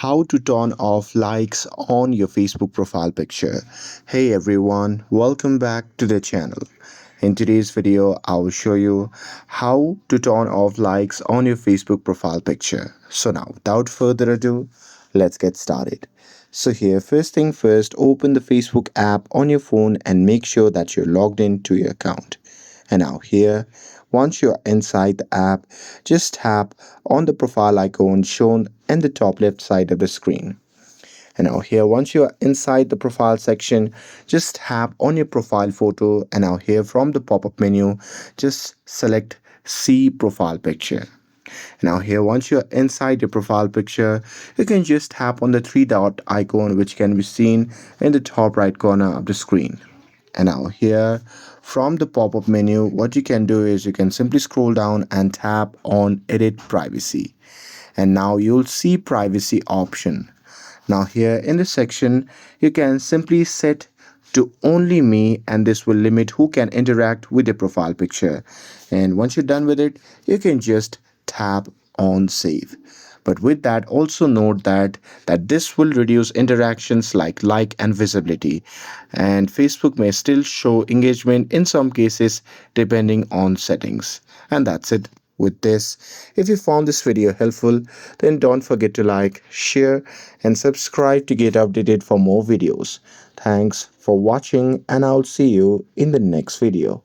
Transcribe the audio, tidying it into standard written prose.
How to turn off likes on your Facebook profile picture. Hey everyone, welcome back to the channel. In today's video, I will show you how to turn off likes on your Facebook profile picture. So now, without further ado, let's get started. So here, first thing first, open the Facebook app on your phone and make sure that you're logged into your account. And now here, once you're inside the app, just tap on the profile icon shown in the top left side of the screen. And now here, once you are inside the profile section, just tap on your profile photo. And now here from the pop-up menu, just select See Profile Picture. Now here, once you're inside your profile picture, you can just tap on the three dot icon which can be seen in the top right corner of the screen. And now here from the pop-up menu, what you can do is you can simply scroll down and tap on Edit Privacy. And now you'll see privacy option. Now here in this section, you can simply set to only me, and this will limit who can interact with your profile picture. And once you're done with it, you can just tap on save. But with that, also note that this will reduce interactions like and visibility, and Facebook may still show engagement in some cases depending on settings. And that's it with this. If you found this video helpful, then don't forget to like, share, and subscribe to get updated for more videos. Thanks for watching, and I'll see you in the next video.